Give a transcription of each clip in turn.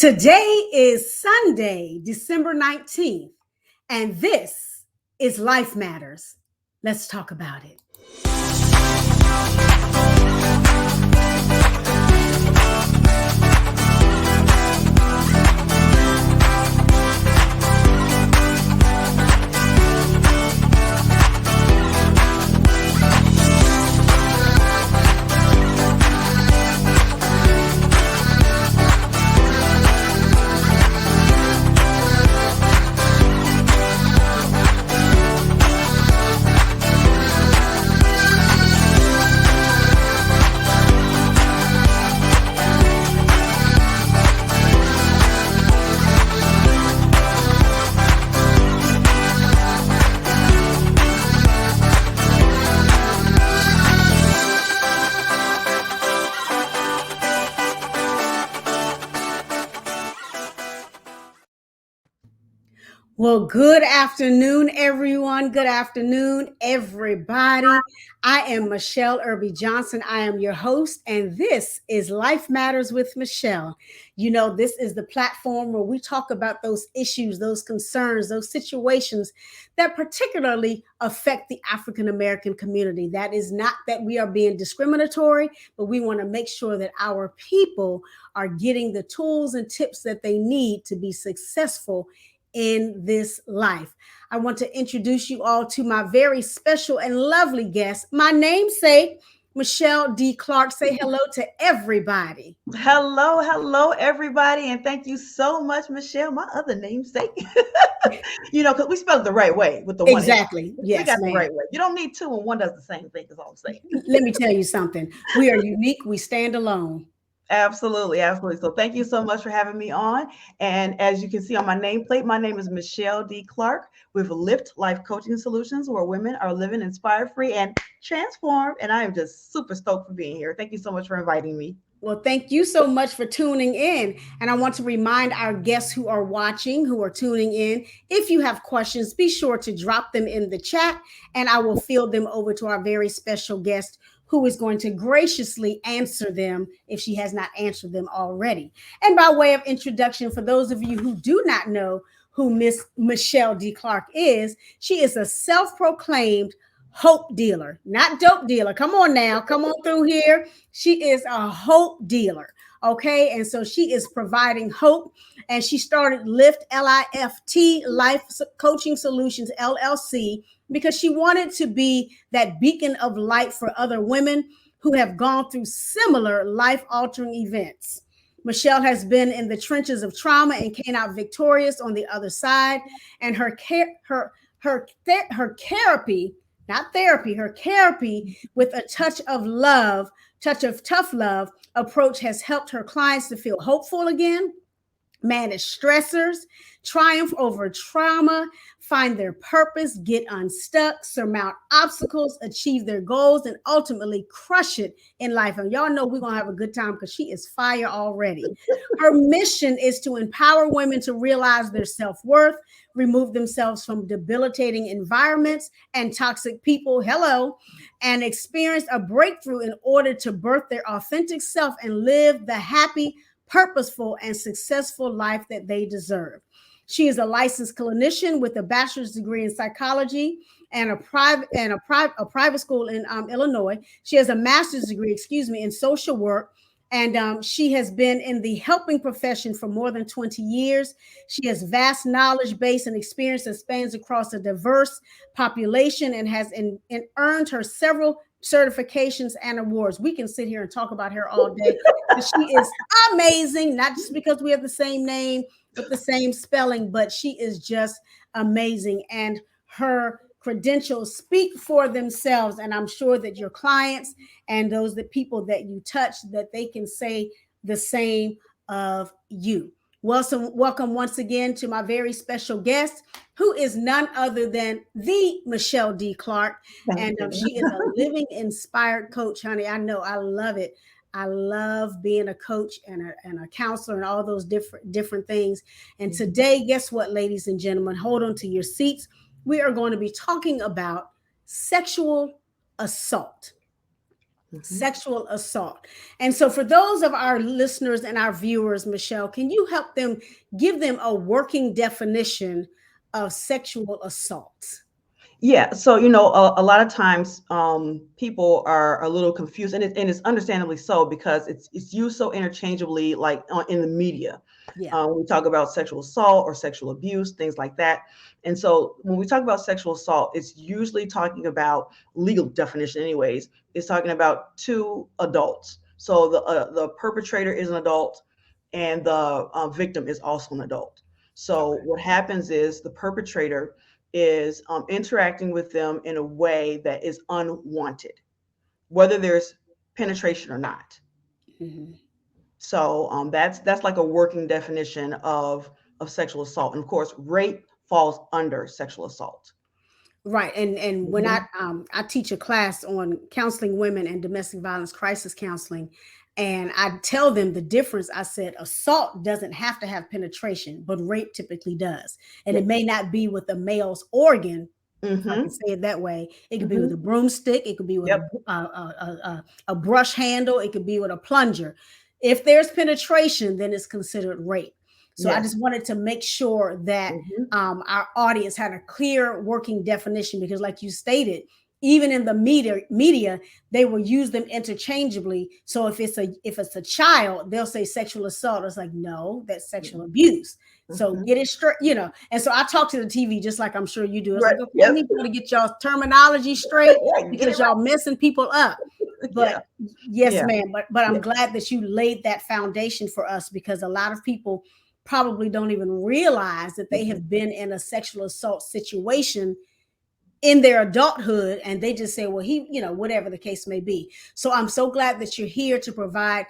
Today is Sunday, December 19th, and this is Life Matters. Let's talk about it. Well, good afternoon, everyone. Good afternoon, everybody. I am Michele Irby Johnson. I am your host, and this is Life Matters with Michele. You know, this is the platform where we talk about those issues, those concerns, those situations that particularly affect the African American community. That is not that we are being discriminatory, but we want to make sure that our people are getting the tools and tips that they need to be successful in this life. I want to introduce you all to my very special and lovely guest, my namesake, Michele D. Clark. Say hello to everybody. Hello, everybody, and thank you so much, Michele. My other namesake, because we spelled it the right way with the one. Exactly. We Yes, got ma'am. the right way. You don't need two, and one does the same thing. Is all I'm saying. Let me tell you something. We are unique. We stand alone. Absolutely. So thank you so much for having me on. And as you can see on my nameplate, my name is Michele D. Clark with Lift Life Coaching Solutions, where women are living inspired, free, and transformed. And I am just super stoked for being here. Thank you so much for inviting me. Well, thank you so much for tuning in. And I want to remind our guests who are watching, who are tuning in, if you have questions, be sure to drop them in the chat and I will field them over to our very special guest who is going to graciously answer them if she has not answered them already. And by way of introduction, for those of you who do not know who Miss Michele D. Clark is, she is a self-proclaimed hope dealer, not dope dealer. Come on now, come on through here. She is a hope dealer. Okay. And so she is providing hope. And she started Lift, Lift, Life Coaching Solutions, LLC, because she wanted to be that beacon of light for other women who have gone through similar life-altering events. Michele has been in the trenches of trauma and came out victorious on the other side. And her therapy, not therapy, her therapy with a touch of love, touch of tough love approach has helped her clients to feel hopeful again, manage stressors, triumph over trauma, find their purpose, get unstuck, surmount obstacles, achieve their goals, and ultimately crush it in life. And y'all know we're going to have a good time because she is fire already. Her mission is to empower women to realize their self-worth, remove themselves from debilitating environments and toxic people, and experience a breakthrough in order to birth their authentic self and live the happy, purposeful, and successful life that they deserve. She is a licensed clinician with a bachelor's degree in psychology and a private school in Illinois. She has a master's degree, in social work. And she has been in the helping profession for more than 20 years. She has vast knowledge base and experience that spans across a diverse population and has earned her several certifications and awards. We can sit here and talk about her all day. She is amazing, not just because we have the same name, but the same spelling, but she is just amazing. And her credentials speak for themselves. And I'm sure that your clients and those that people that you touch, that they can say the same of you. Welcome once again to my very special guest, who is none other than the Michele D. Clark. And she is a living inspired coach, honey. I know, I love it. I love being a coach and a counselor and all those different things. And today, guess what, ladies and gentlemen? Hold on to your seats. We are going to be talking about sexual assault. Mhm. Sexual assault. And so, for those of our listeners and our viewers, Michele, can you help them give them a working definition of sexual assault? Yeah, so a lot of times people are a little confused, and it's understandably so because it's used so interchangeably, like in the media. Yeah. We talk about sexual assault or sexual abuse, things like that. And so when we talk about sexual assault, it's usually talking about legal definition, anyways. It's talking about two adults. So the perpetrator is an adult, and the victim is also an adult. So Okay. what happens is the perpetrator is interacting with them in a way that is unwanted, whether there's penetration or not. Mhm. So that's like a working definition of sexual assault, and of course, rape falls under sexual assault. Right. And when Hmm. I teach a class on counseling women and domestic violence crisis counseling, and I tell them the difference. I said assault doesn't have to have penetration, but rape typically does. And Yeah. it may not be with the male's organ, if I can Hmm. say it that way. It could be with a Hmm. broomstick, it could be with Yep. a brush handle, it could be with a plunger. If there's penetration, then it's considered rape. So I Yes. just wanted to make sure that Hmm. our audience had a clear working definition, because like you stated, even in the media they will use them interchangeably. So if it's a child, they'll say sexual assault. It's like, no, that's sexual abuse. So Hmm. get it straight. And so I talk to the TV just like I'm sure you do. It's Right. like, okay, I Yep. need y'all to get y'all terminology straight, Yeah. Get it because y'all messing people up. right. But Yeah. yes, Yeah. ma'am. But Yeah. I'm glad that you laid that foundation for us, because a lot of people probably don't even realize that they Hmm. have been in a sexual assault situation in their adulthood, and they just say, well, whatever the case may be. So I'm so glad that you're here to provide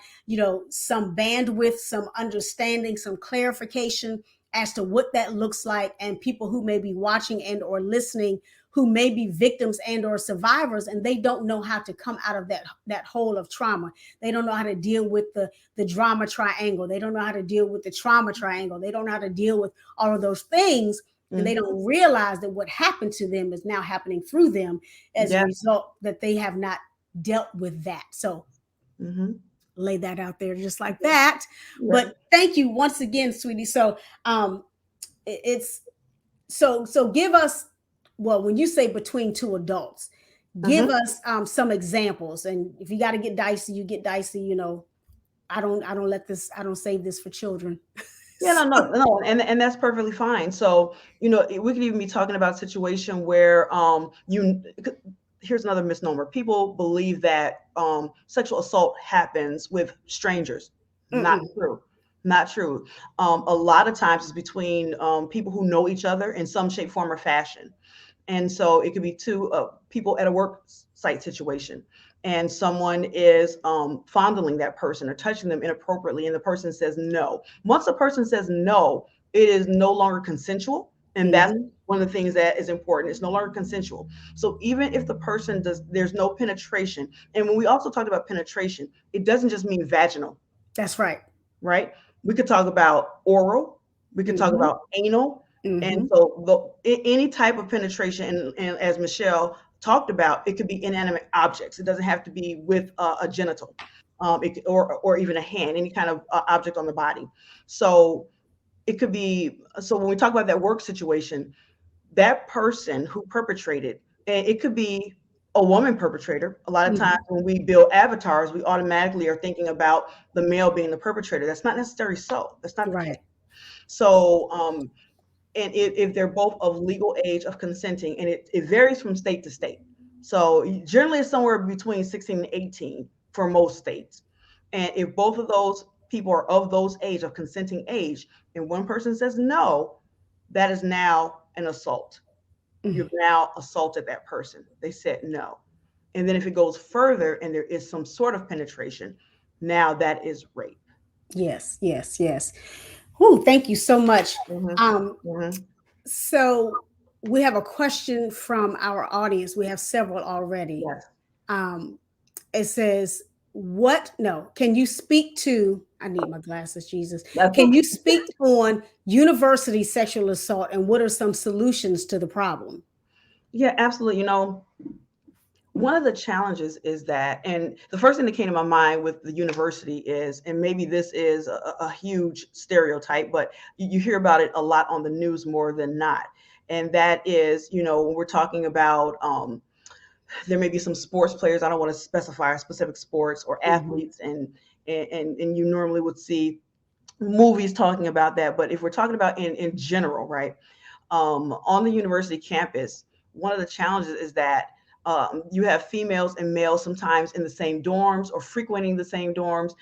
some bandwidth, some understanding, some clarification as to what that looks like, and people who may be watching and or listening, who may be victims and or survivors, and they don't know how to come out of that hole of trauma. They don't know how to deal with the drama triangle. They don't know how to deal with the trauma triangle. They don't know how to deal with all of those things, and they Hmm. don't realize that what happened to them is now happening through them as a Yeah. result that they have not dealt with that. So Hmm. lay that out there just like that. Yeah. But thank you once again, sweetie. So it's so give us, well, when you say between two adults, give Hmm. us some examples. And if you got to get dicey, you get dicey. I don't save this for children. Yeah, So, no, no, no, and that's perfectly fine. So, we could even be talking about a situation where here's another misnomer. People believe that sexual assault happens with strangers. Not mm-mm. true. Not true. A lot of times it's between people who know each other in some shape, form, or fashion. And so it could be two people at a work site situation, and someone is fondling that person or touching them inappropriately, and the person says no. Once a person says no, it is no longer consensual. And that's Mhm. one of the things that is important. It's no longer consensual. So even if the person there's no penetration. And when we also talked about penetration, it doesn't just mean vaginal, That's right. right? We could talk about oral, we could talk Mhm. about anal. And Mhm. so any type of penetration, and as Michele talked about, it could be inanimate objects. It doesn't have to be with a genital, or even a hand, any kind of object on the body. So it could be. So when we talk about that work situation, that person who perpetrated, and it could be a woman perpetrator. A lot of times Mhm. when we build avatars, we automatically are thinking about the male being the perpetrator. That's not necessarily so. That's not the case. Right. So, and if they're both of legal age of consenting, and it varies from state to state. So generally it's somewhere between 16 and 18 for most states. And if both of those people are of those age, of consenting age, and one person says no, that is now an assault. You've Mhm. now assaulted that person. They said no. And then if it goes further and there is some sort of penetration, now that is rape. Yes, yes, yes. Whew, thank you so much. Hmm. Um, Hmm. so we have a question from our audience. We have several already. Yes. Um, it says, what? No, can you speak to? I need my glasses, Jesus. That's Can okay. you speak on university sexual assault, and what are some solutions to the problem? Yeah, absolutely. one of the challenges is that, and the first thing that came to my mind with the university is, and maybe this is a huge stereotype, but you hear about it a lot on the news more than not. And that is, when we're talking about, there may be some sports players, I don't want to specify specific sports or Mm-hmm. athletes, and you normally would see movies talking about that. But if we're talking about in general, right? On the university campus, one of the challenges is that you have females and males sometimes in the same dorms or frequenting the same dorms,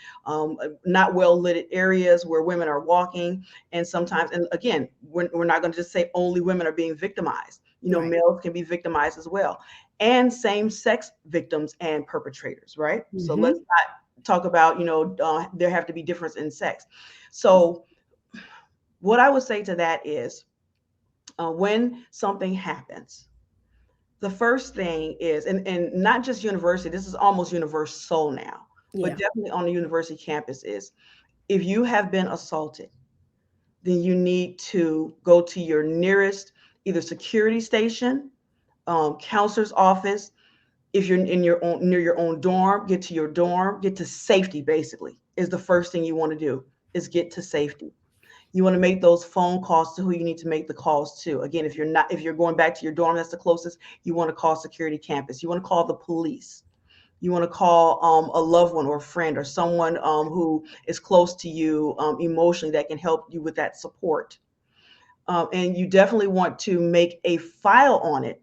not well lit areas where women are walking. And sometimes, and again, we're not going to just say only women are being victimized. Right. Males can be victimized as well, and same sex victims and perpetrators, right? So let's Mm-hmm. not talk about, there have to be difference in sex. So what I would say to that is, when something happens, the first thing is, and not just university, this is almost universal now, but Yeah. definitely on the university campus is, if you have been assaulted, then you need to go to your nearest either security station, counselor's office. If you're in your own near your own dorm, get to your dorm, get to safety. Basically, is the first thing you want to do, is get to safety. You want to make those phone calls to who you need to make the calls to. Again, if you're going back to your dorm, that's the closest. You want to call security campus. You want to call the police. You want to call a loved one or a friend or someone who is close to you emotionally, that can help you with that support. And you definitely want to make a file on it,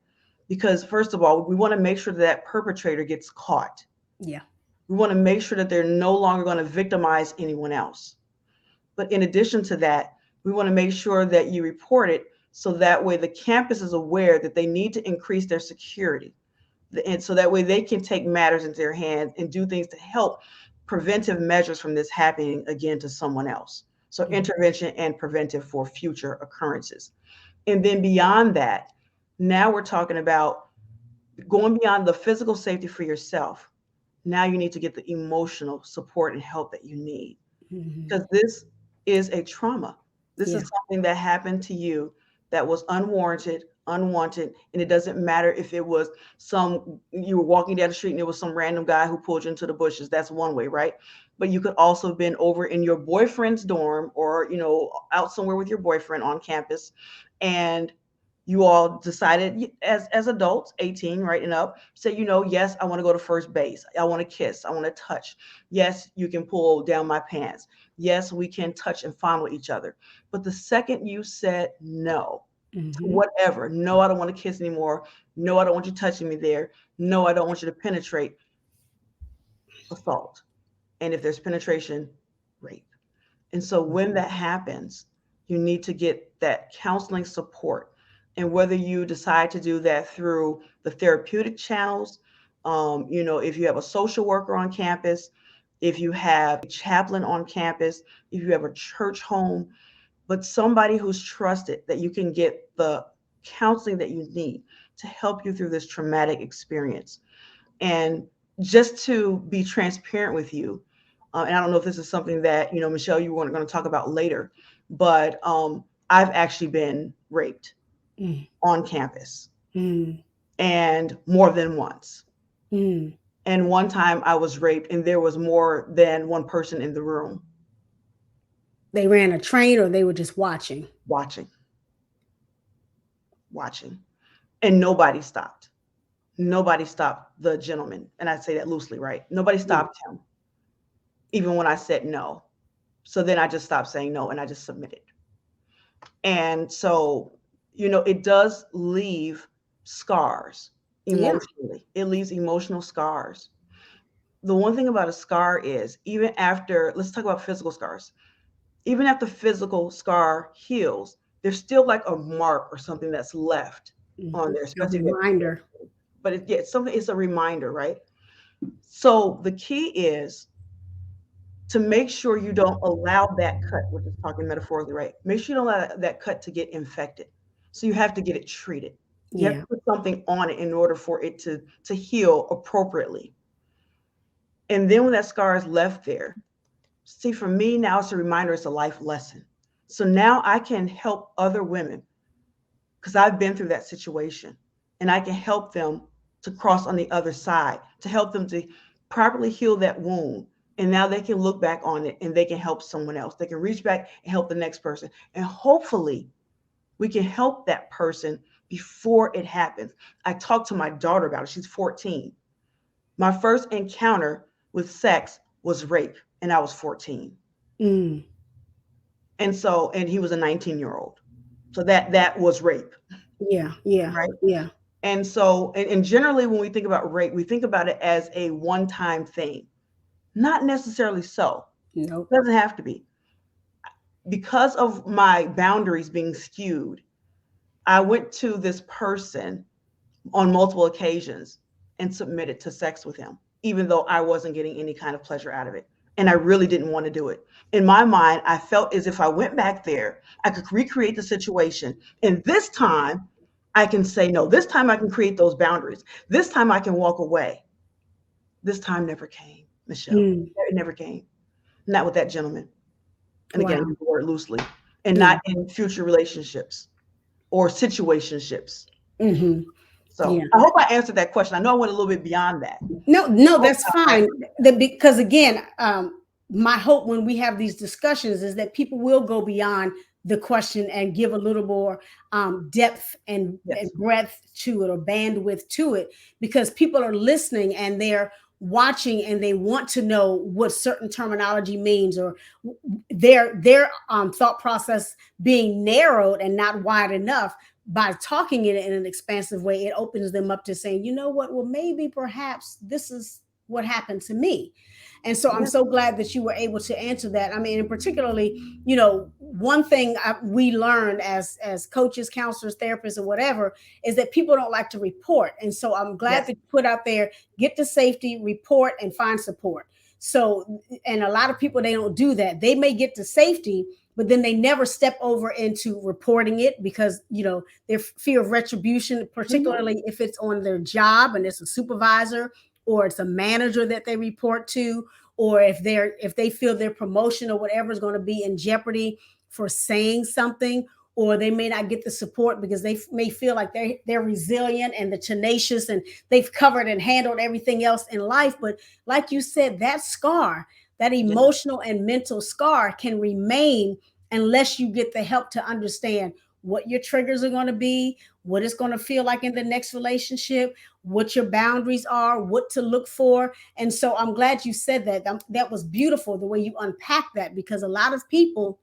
because first of all, we want to make sure that that perpetrator gets caught. Yeah. We want to make sure that they're no longer going to victimize anyone else. But in addition to that, we want to make sure that you report it, so that way the campus is aware that they need to increase their security. And so that way they can take matters into their hands and do things to help preventive measures from this happening again to someone else. So Mm-hmm. intervention and preventive for future occurrences. And then beyond that, now we're talking about going beyond the physical safety for yourself. Now you need to get the emotional support and help that you need, Mm-hmm. because this is a trauma. This is Yeah. something that happened to you that was unwarranted, unwanted, and it doesn't matter if it was you were walking down the street and it was some random guy who pulled you into the bushes. That's one way, right? But you could also have been over in your boyfriend's dorm, or out somewhere with your boyfriend on campus, and you all decided as adults, 18 right and up, say, yes, I want to go to first base, I want to kiss, I want to touch. Yes, you can pull down my pants. Yes, we can touch and fondle each other. But the second you said no to Mm-hmm. whatever, no, I don't want to kiss anymore, no, I don't want you touching me there, no, I don't want you to penetrate, assault. And if there's penetration, rape. And so when that happens, you need to get that counseling support. And whether you decide to do that through the therapeutic channels, if you have a social worker on campus, if you have a chaplain on campus, if you have a church home, but somebody who's trusted, that you can get the counseling that you need to help you through this traumatic experience. And just to be transparent with you, and I don't know if this is something that, Michelle, you weren't going to talk about later, but I've actually been raped on campus, Mm-hmm. and more than once. Mm-hmm. And one time I was raped and there was more than one person in the room They ran a train, or they were just watching. watching, watching, and nobody stopped. Nobody stopped the gentleman. And I say that loosely, right? Nobody Yeah. stopped him, even when I said no. So then I just stopped saying no and I just submitted. And so, it does leave scars Yeah. emotionally. It leaves emotional scars. The one thing about a scar is, even after, let's talk about physical scars, even after physical scar heals, there's still like a mark or something that's left on Mm-hmm. there, A especially if reminder. but it's something, it's a reminder, right? So the key is to make sure you don't allow that cut, which is talking metaphorically, right? Make sure you don't allow that cut to get infected. So you have to get it treated. You have Yeah. to put something on it in order for it to heal appropriately. And then when that scar is left there, see, for me now, it's a reminder, it's a life lesson. So now I can help other women, because I've been through that situation, and I can help them to cross on the other side, to help them to properly heal that wound. And now they can look back on it and they can help someone else. They can reach back and help the next person. And hopefully we can help that person before it happens. I talked to my daughter about it. She's 14. My first encounter with sex was rape, and I was 14. Mm. And so, and he was a 19-year-old. So that was rape, Yeah, yeah, right? yeah. And so, and generally when we think about rape, we think about it as a one-time thing. Not necessarily so. Nope. It doesn't have to be. Because of my boundaries being skewed, I went to this person on multiple occasions and submitted to sex with him, even though I wasn't getting any kind of pleasure out of it. And I really didn't want to do it. In my mind, I felt as if I went back there, I could recreate the situation. And this time, I can say no. This time, I can create those boundaries. This time, I can walk away. This time never came, Michele. Mm. It never came. Not with that gentleman. And again, I Wow. use the word loosely, and Yeah. not in future relationships or situationships. Mm-hmm. So Yeah. I hope I answered that question. I know I went a little bit beyond that. No, no, Hope that's I fine. Because again, my hope when we have these discussions is that people will go beyond the question and give a little more depth and yes. breadth to it or bandwidth to it, because people are listening and they're watching and they want to know what certain terminology means, or their thought process being narrowed and not wide enough. By talking it in an expansive way, it opens them up to saying, you know what, well, maybe perhaps this is what happened to me. And so I'm Yes. so glad that you were able to answer that. I mean, and particularly, one thing we learned as coaches, counselors, therapists, or whatever, is that people don't like to report. And so I'm glad Yes. that you put out there, get to safety, report, and find support. So, and a lot of people, they don't do that. They may get to safety, but then they never step over into reporting it because their fear of retribution, Mhm. particularly if it's on their job and it's a supervisor or it's a manager that they report to, or if they feel their promotion or whatever is going to be in jeopardy for saying something, or they may not get the support because they may feel like they're resilient and the tenacious and they've covered and handled everything else in life. But like you said, that scar, that Yes. emotional and mental scar, can remain unless you get the help to understand what your triggers are going to be, what it's going to feel like in the next relationship, what your boundaries are, what to look for. And so I'm glad you said that. That was beautiful the way you unpacked that, because a lot of people,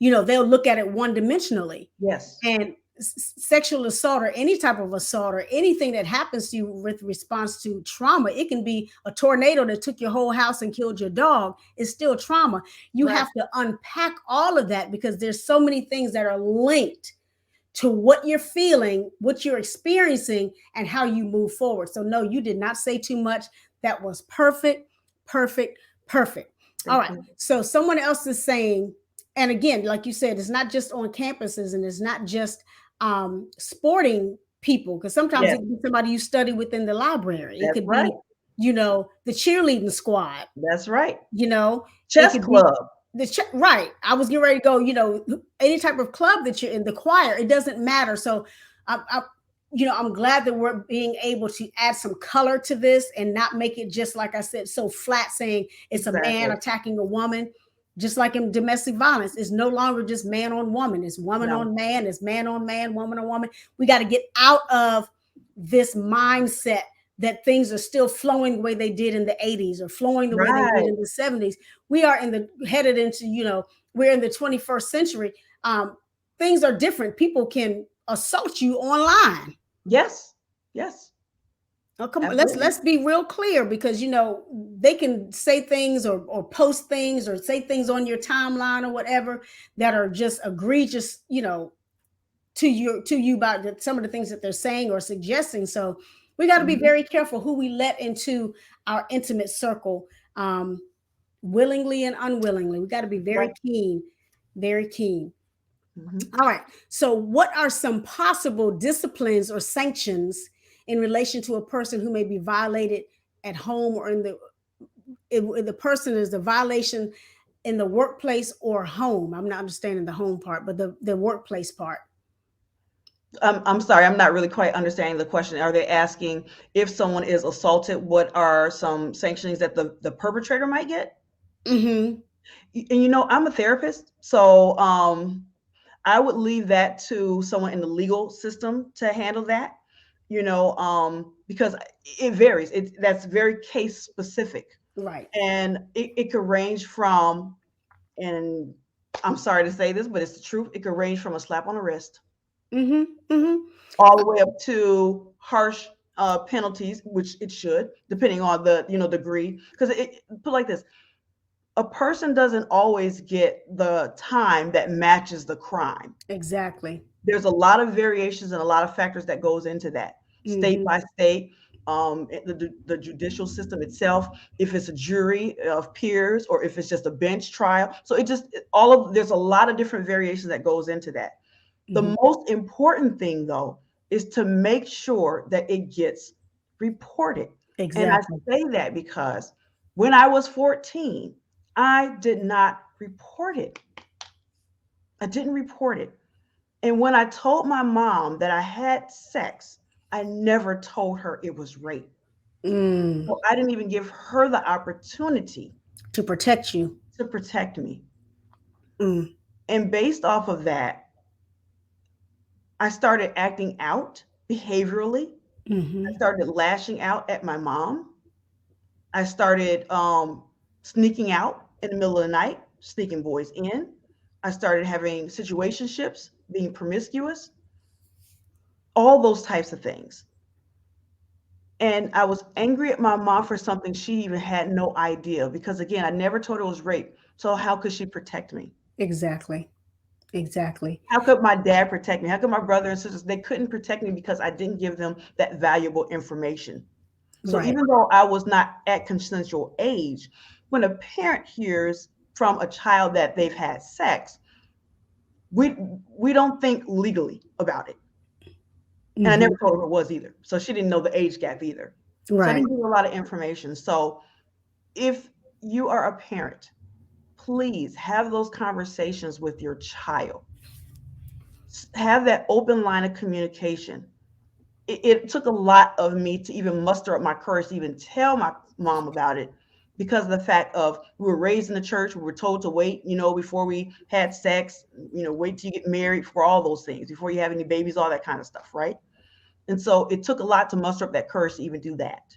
they'll look at it one dimensionally. Yes. And sexual assault, or any type of assault, or anything that happens to you with response to trauma, it can be a tornado that took your whole house and killed your dog. It's still trauma. You Right. have to unpack all of that, because there's so many things that are linked to what you're feeling, what you're experiencing, and how you move forward. So no, you did not say too much. That was perfect, perfect, perfect. All Thank right. you. So someone else is saying, and again, like you said, it's not just on campuses, and it's not just sporting people, because sometimes it Yes. can be somebody you study within the library. It That's could right. be, the cheerleading squad. That's right. It Chess could be club. right. I was getting ready to go, any type of club that you're in, the choir, it doesn't matter. So I'm glad that we're being able to add some color to this and not make it just, like I said, so flat, saying it's a man Exactly. attacking a woman. Just like in domestic violence, it's no longer just man on woman, it's woman No. on man, it's man on man, woman on woman. We got to get out of this mindset that things are still flowing the way they did in the 80s, or flowing the way they did Right. in the 70s. We are headed into, we're in the 21st century. Things are different. People can assault you online. Yes. Yes. Oh, come on, Absolutely. let's be real clear, because they can say things, or post things, or say things on your timeline or whatever, that are just egregious, to you about some of the things that they're saying or suggesting. So we got to be Mhm. very careful who we let into our intimate circle, um, willingly and unwillingly. We got to be very Right. keen, very keen. Mhm. All right. So, what are some possible disciplines or sanctions in relation to a person who may be violated at home, or if the person is the violation in the workplace or home? I'm not understanding the home part, but the workplace part. I'm sorry, I'm not really quite understanding the question. Are they asking if someone is assaulted, what are some sanctions that the perpetrator might get? Mm-hmm. And I'm a therapist, so I would leave that to someone in the legal system to handle that. Because it varies. That's very case specific, Right. and it could range from, and I'm sorry to say this, but it's the truth. It could range from a slap on the wrist Mm-hmm. Mm-hmm. all the way up to harsh penalties, which it should, depending on the degree. Because it put like this: a person doesn't always get the time that matches the crime. Exactly. There's a lot of variations and a lot of factors that goes into that, state Mm-hmm. by state. The judicial system itself, if it's a jury of peers or if it's just a bench trial. So there's a lot of different variations that goes into that. Mm-hmm. The most important thing, though, is to make sure that it gets reported. And I Exactly. say that because when I was 14, I did not report it. I didn't report it. And when I told my mom that I had sex, I never told her it was rape. Mm. So I didn't even give her the opportunity To protect you. to protect me. Mm. And based off of that, I started acting out behaviorally. I Mm-hmm. started lashing out at my mom. I started sneaking out in the middle of the night, sneaking boys in. I started having situationships, being promiscuous, all those types of things. And I was angry at my mom for something she even had no idea because, again, I never told her it was rape. So, how could she protect me? Exactly. Exactly. How could my dad protect me? How could my brother and sisters? They couldn't protect me because I didn't give them that valuable information. So Right. even though I was not at consensual age, when a parent hears from a child that they've had sex, we we don't think legally about it. And I Mm-hmm. never told her it was either. So she didn't know the age gap either. So I Right. didn't give her a lot of information. So if you are a parent, please have those conversations with your child. Have that open line of communication. It took a lot of me to even muster up my courage to even tell my mom about it because of the fact of we were raised in the church. We were told to wait, before we had sex, wait till you get married for all those things, before you have any babies, all that kind of stuff, right? And so it took a lot to muster up that courage to even do that.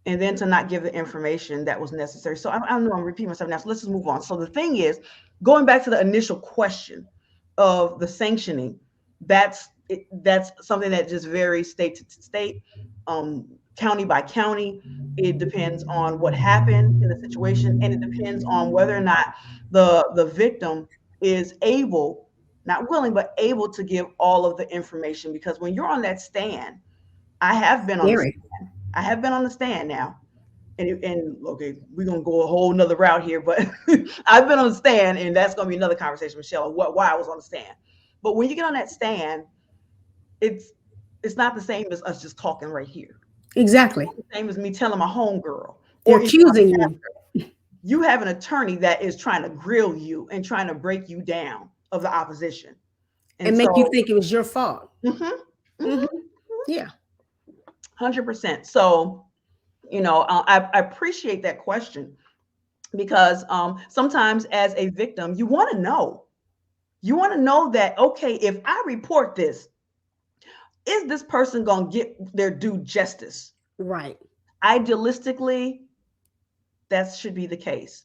And then to not give the information that was necessary. So I don't know, I'm repeating myself now. So let's just move on. So the thing is, going back to the initial question of the sanctioning, that's something that just varies state to state, um, county by county. It depends on what happened in the situation, and it depends on whether or not the victim is able, not willing, but able to give all of the information. Because when you're on that stand, I have been on the Scary. stand. I have been on the stand now. And okay, we're gonna go a whole nother route here, but I've been on the stand, and that's gonna be another conversation, Michelle, of why I was on the stand. But when you get on that stand, it's it's not the same as us just talking right here. Exactly. It's the same as me telling my homegirl They're or even my accusing you pastor. You have an attorney that is trying to grill you and trying to break you down of the opposition. And and make you so, think it was your fault. mhm, Hmm. mhm, Yeah. 100%. So, I appreciate that question because sometimes as a victim, you want to know. You want to know that, okay, if I report this, is this person going to get their due justice? Right. Idealistically, that should be the case.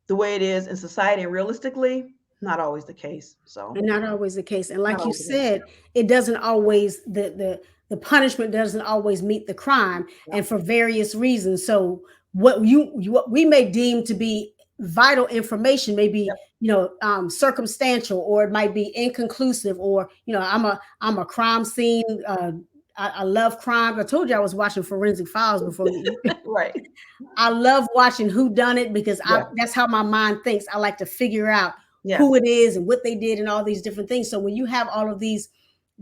The way it is in society and realistically, not always the case. So, And not always the case. And not like you always the case. said, it doesn't always the punishment doesn't always meet the crime, Yeah. and for various reasons. So what we may deem to be vital information may be, Yep. circumstantial, or it might be inconclusive, or I'm a crime scene. I love crime. I told you I was watching Forensic Files before you. Right. I love watching who done it because Yeah. that's how my mind thinks. I like to figure out Yes. who it is and what they did and all these different things. So when you have all of these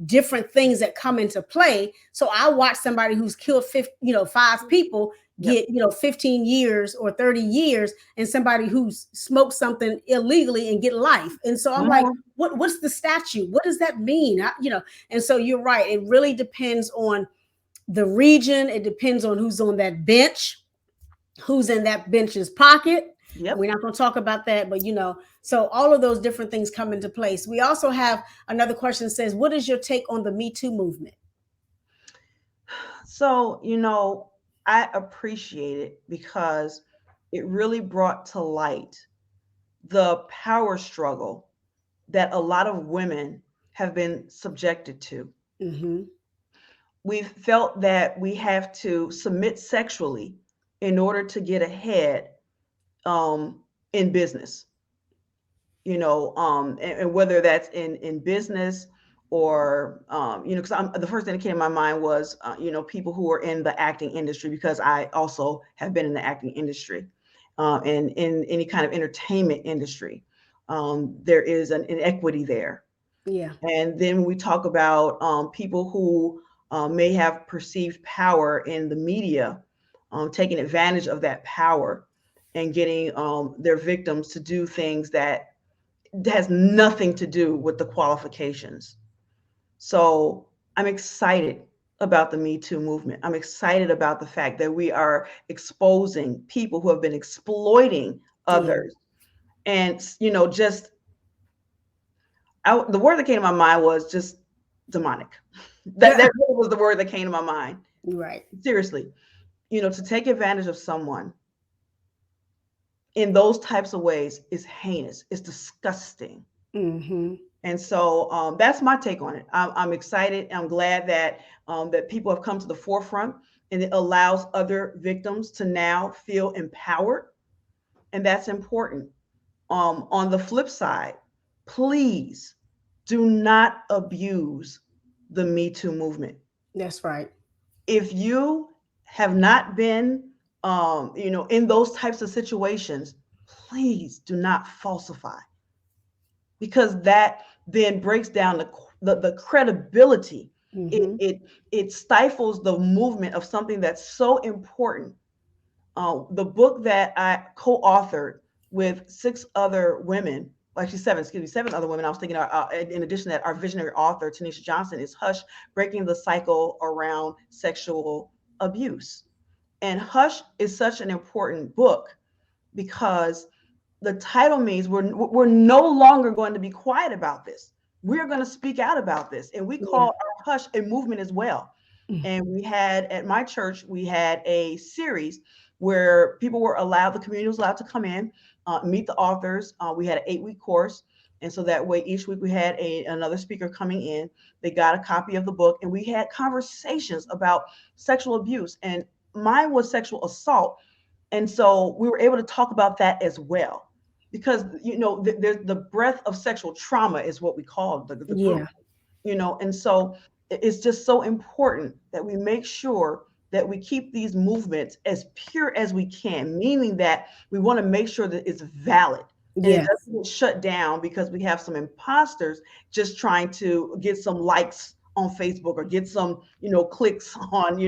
different things that come into play, so I watch somebody who's killed 5 people. Yep. get 15 years or 30 years, and somebody who smoked something illegally and get life. And so I'm Come like, on. what's the statute? What does that mean? And so you're right, it really depends on the region. It depends on who's on that bench, who's in that bench's pocket. And we're Yep. not going to talk about that, but so all of those different things come into place. We also have another question that says, what is your take on the Me Too movement? So, I appreciate it because it really brought to light the power struggle that a lot of women have been subjected to. Mm-hmm. We've felt that we have to submit sexually in order to get ahead in business, and whether that's in business or, because the first thing that came to my mind was, people who are in the acting industry, because I also have been in the acting industry, and in any kind of entertainment industry. There is an inequity there. Yeah. And then we talk about people who may have perceived power in the media, taking advantage of that power and getting their victims to do things that has nothing to do with the qualifications. So I'm excited about the Me Too movement. I'm excited about the fact that we are exposing people who have been exploiting Yeah. others. And, just the word that came to my mind was just demonic. That really was the word that came to my mind. Right. Seriously, to take advantage of someone in those types of ways is heinous. It's disgusting. Mm-hmm. And so that's my take on it. I'm excited. I'm glad that that people have come to the forefront, and it allows other victims to now feel empowered, and that's important. On the flip side, please do not abuse the Me Too movement. That's right. If you have not been, in those types of situations, please do not falsify, because that then breaks down the credibility. It, Mm-hmm. it it stifles the movement of something that's so important. The book that I co-authored with six other women, well, actually seven, excuse me, seven other women. I was thinking, in addition to that, our visionary author, Tanisha Johnson, is Hush, Breaking the Cycle Around Sexual Abuse. And Hush is such an important book because the title means we're no longer going to be quiet about this. We're going to speak out about this. And we call Yeah. our Hush a movement as well. And we had, at my church, we had a series where people were allowed, the community was allowed to come in, meet the authors. We had an 8-week course. And so that way, each week we had another speaker coming in. They got a copy of the book, and we had conversations about sexual abuse. And mine was sexual assault. And so we were able to talk about that as well, because, there's the breadth of sexual trauma is what we call the group, Yeah. and so it's just so important that we make sure that we keep these movements as pure as we can, meaning that we want to make sure that it's valid and it Yes. doesn't get shut down because we have some imposters just trying to get some likes on Facebook or get some, clicks on,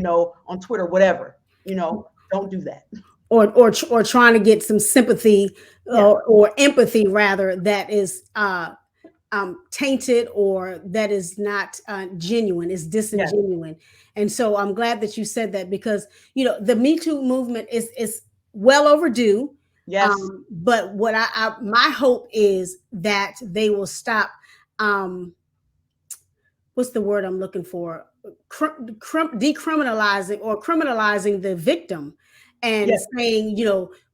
on Twitter, whatever. Don't do that. Or trying to get some sympathy, Yeah. or empathy rather, that is tainted, or that is not genuine, is Yes. disingenuine. And so I'm glad that you said that, because the Me Too movement is well overdue. Yes. But what my hope is that they will stop, um, what's the word I'm looking for? Decriminalizing or criminalizing the victim, and Yes. saying,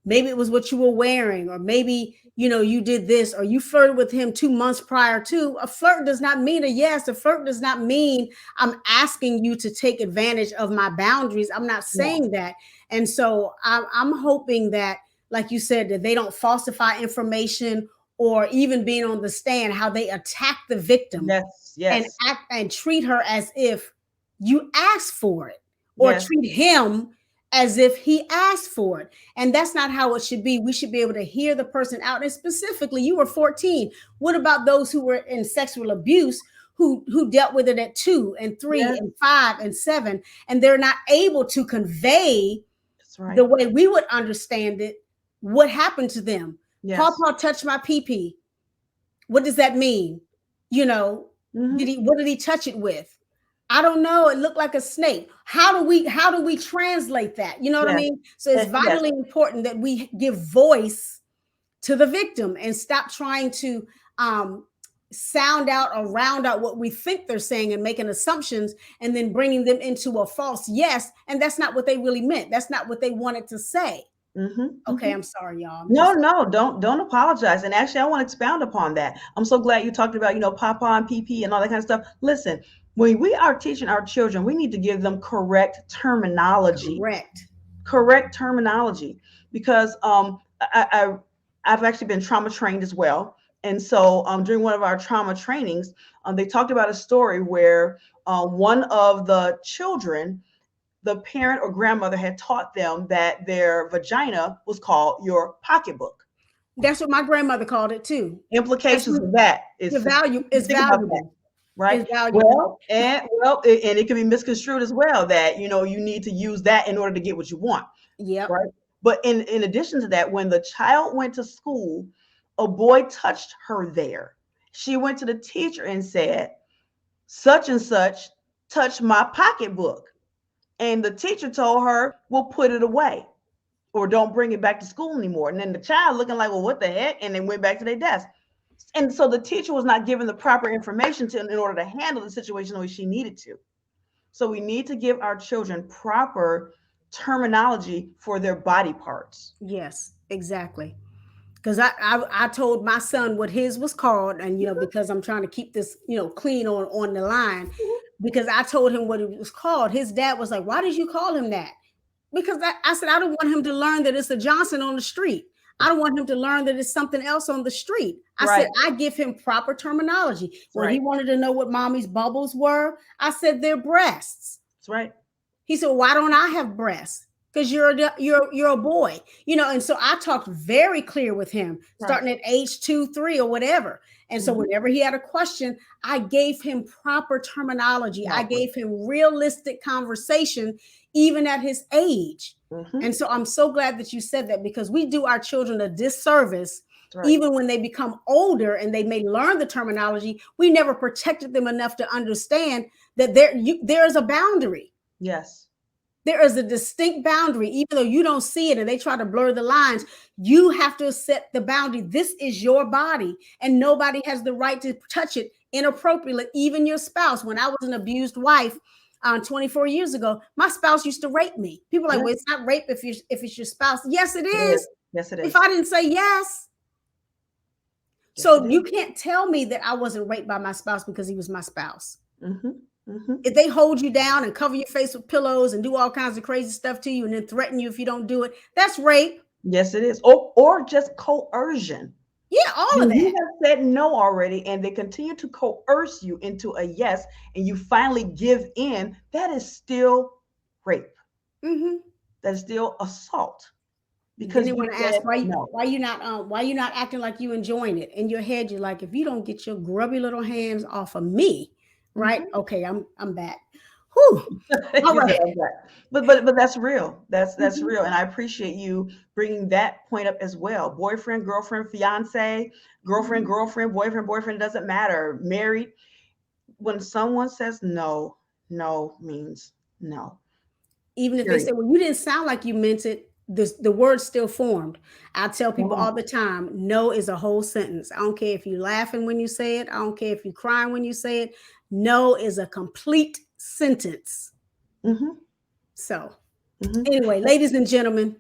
maybe it was what you were wearing, or maybe, you did this, or you flirted with him 2 months prior to. A flirt does not mean a yes. A flirt does not mean I'm asking you to take advantage of my boundaries. I'm not No. saying that. And so I'm hoping that, like you said, that they don't falsify information, or even being on the stand, how they attack the victim Yes. and Yes. act and treat her as if you asked for it, or Yes. treat him as if he asked for it. And that's not how it should be. We should be able to hear the person out. And specifically, you were 14. What about those who were in sexual abuse, who dealt with it at 2 and 3 Yes. and 5 and 7, and they're not able to convey That's right. the way we would understand it, what happened to them. Yes. Paw touched my pee. What does that mean? You know, Mm-hmm. what did he touch it with? I don't know. It looked like a snake. How do we translate that? You know what I Yes. mean? So it's Yes. vitally important that we give voice to the victim and stop trying to um, sound out or round out what we think they're saying and making assumptions and then bringing them into a false yes. And that's not what they really meant. That's not what they wanted to say. Mm-hmm. Okay, Mm-hmm. I'm sorry, y'all. I'm No, just no, don't apologize. And actually, I want to expound upon that. I'm so glad you talked about, Papa and PP and all that kind of stuff. Listen, when we are teaching our children, we need to give them correct. correct terminology, because I've actually been trauma trained as well. And so during one of our trauma trainings, they talked about a story where one of the children, the parent or grandmother had taught them that their vagina was called your pocketbook. That's what my grandmother called it too. That's Implications what of that the is, value is think about that, valuable. right? Is valuable. And it can be misconstrued as well, that you need to use that in order to get what you want, Yep. right? But in addition to that, when the child went to school, a boy touched her there. She went to the teacher and said, such and such touched my pocketbook. And the teacher told her, well, put it away or don't bring it back to school anymore. And then the child looking like, well, what the heck? And they went back to their desk. And so the teacher was not given the proper information in order to handle the situation the way she needed to. So we need to give our children proper terminology for their body parts. Yes, exactly. Because I told my son what his was called, and because I'm trying to keep this clean on the line, because I told him what it was called. His dad was like, "Why did you call him that?" Because I said I don't want him to learn that it's a Johnson on the street. I don't want him to learn that it's something else on the street. I Right. said I give him proper terminology. When he Right. wanted to know what mommy's bubbles were, I said they're breasts. That's right. He said, "Why don't I have breasts?" Because you're a boy, and so I talked very clear with him, Right. starting at age 2, 3, or whatever. And so whenever he had a question, I gave him proper terminology. I gave him realistic conversation, even at his age. And so I'm so glad that you said that, because we do our children a disservice. Right. Even when they become older and they may learn the terminology, we never protected them enough to understand that there is a boundary. Yes. There is a distinct boundary, even though you don't see it and they try to blur the lines. You have to set the boundary. This is your body, and nobody has the right to touch it inappropriately, even your spouse. When I was an abused wife 24 years ago, my spouse used to rape me. People are like, well, it's not rape if it's your spouse. Yes, it is. Yes, it is. If I didn't say yes. So you can't tell me that I wasn't raped by my spouse because he was my spouse. If they hold you down and cover your face with pillows and do all kinds of crazy stuff to you and then threaten you if you don't do it, that's rape. Yes, it is. Or just coercion. Yeah, all of that. You have said no already, and they continue to coerce you into a yes, and you finally give in. That is still rape. That is still assault. Because then they want to ask why you not acting like you enjoying it. In your head, you're like, if you don't get your grubby little hands off of me, right? Okay, I'm back. Whew. All right. But that's real. That's real, and I appreciate you bringing that point up as well. Boyfriend, girlfriend, fiance, girlfriend, boyfriend, doesn't matter. Married. When someone says no, no means no. Even if they say, well, you didn't sound like you meant it, the word still formed. I tell people all the time, no is a whole sentence. I don't care if you're laughing when you say it. I don't care if you're crying when you say it. No is a complete sentence. So anyway, ladies and gentlemen,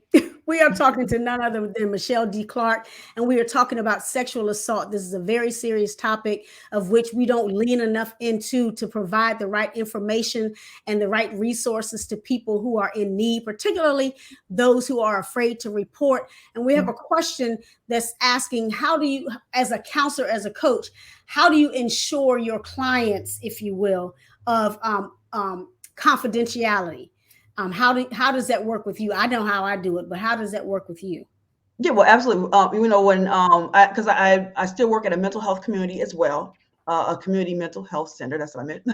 we are talking to none other than Michele D. Clark, and we are talking about sexual assault. This is a very serious topic of which we don't lean enough into to provide the right information and the right resources to people who are in need, particularly those who are afraid to report. And we have a question that's asking, how do you, as a counselor, as a coach, how do you ensure your clients, if you will, of confidentiality? How does that work with you? I know how I do it, but how does that work with you? Yeah, well, absolutely. When because I still work at a mental health community as well, a community mental health center. That's what I meant.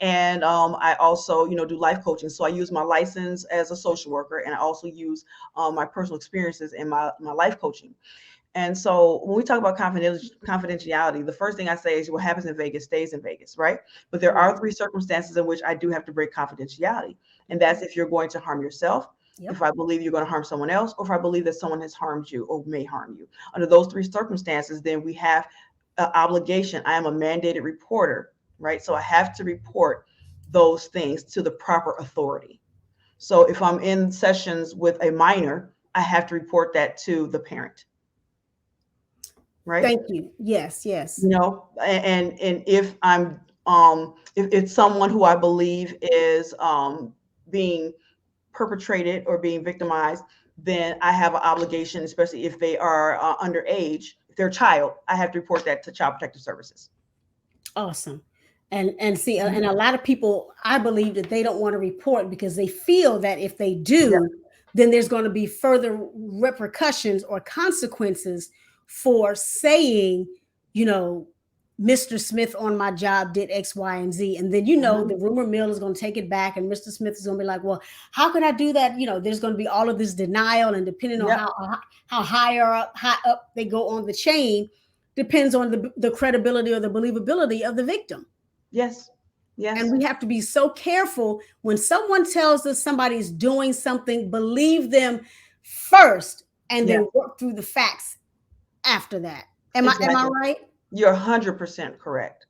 And I also, do life coaching. So I use my license as a social worker, and I also use my personal experiences in my life coaching. And so when we talk about confidentiality, the first thing I say is what happens in Vegas stays in Vegas, right? But there are three circumstances in which I do have to break confidentiality. And that's if you're going to harm yourself, Yep. if I believe you're going to harm someone else, or if I believe that someone has harmed you or may harm you. Under those three circumstances, then we have an obligation. I am a mandated reporter, right? So I have to report those things to the proper authority. So if I'm in sessions with a minor, I have to report that to the parent, right? Thank you. Yes, yes. And if I'm if it's someone who I believe is being perpetrated or being victimized, then I have an obligation, especially if they are underage, if they're a child, I have to report that to Child Protective Services. Awesome. And see, Mhm. and a lot of people, I believe that they don't want to report because they feel that if they Yeah. do, then there's going to be further repercussions or consequences for saying, you know, Mr. Smith on my job did X, Y, and Z. And then, Mhm. the rumor mill is going to take it back, and Mr. Smith is going to be like, well, how could I do that? There's going to be all of this denial, and depending on Yep. how high up they go on the chain, depends on the credibility or the believability of the victim. Yes. And Yes. we have to be so careful when someone tells us somebody's doing something, believe them first and Yeah. then work through the facts after that. Am I Exactly. right? You're 100% correct.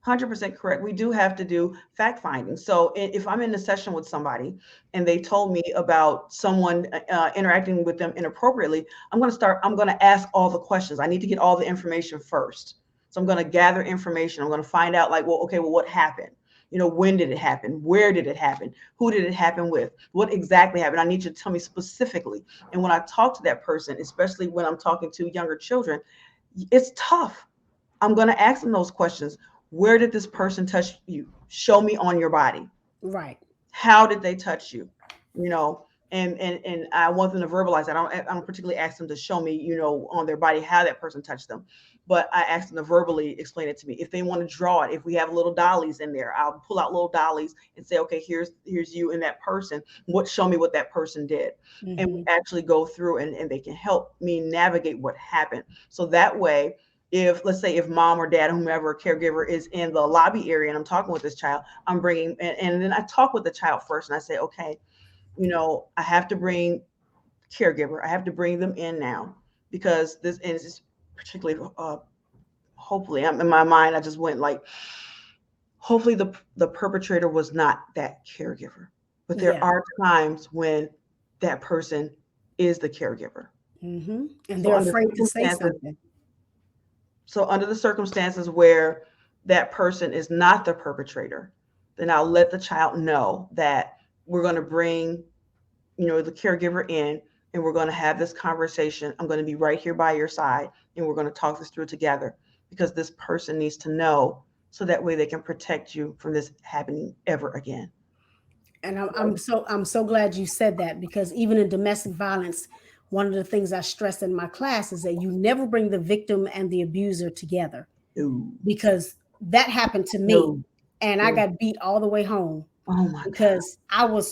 100% correct. We do have to do fact finding. So if I'm in a session with somebody and they told me about someone interacting with them inappropriately, I'm going to ask all the questions. I need to get all the information first. So I'm going to gather information. I'm going to find out, like, well, okay, well, what happened? When did it happen? Where did it happen? Who did it happen with? What exactly happened? I need you to tell me specifically. And when I talk to that person, especially when I'm talking to younger children, it's tough. I'm going to ask them those questions. Where did this person touch you? Show me on your body. Right. How did they touch you? You know, and I want them to verbalize that. I don't particularly ask them to show me, on their body how that person touched them, but I ask them to verbally explain it to me. If they want to draw it, if we have little dollies in there, I'll pull out little dollies and say, okay, here's you and that person. Show me what that person did, and we Mm-hmm. actually go through and they can help me navigate what happened. So that way, if let's say if mom or dad, whomever caregiver is in the lobby area and I'm talking with this child, I'm bringing and then I talk with the child first and I say, okay, I have to bring caregiver. I have to bring them in now because this is particularly hopefully I'm in my mind. I just went like, hopefully the perpetrator was not that caregiver, but there Yeah. are times when that person is the caregiver. Mm-hmm. And So they're under afraid to say circumstances, something. where that person is not the perpetrator, then I'll let the child know that we're going to bring the caregiver in and we're going to have this conversation. I'm going to be right here by your side and we're going to talk this through together because this person needs to know so that way they can protect you from this happening ever again. And I'm so glad you said that, because even in domestic violence, one of the things I stress in my class is that you never bring the victim and the abuser together, No, because that happened to me, no, and I no. got beat all the way home Oh my God. because I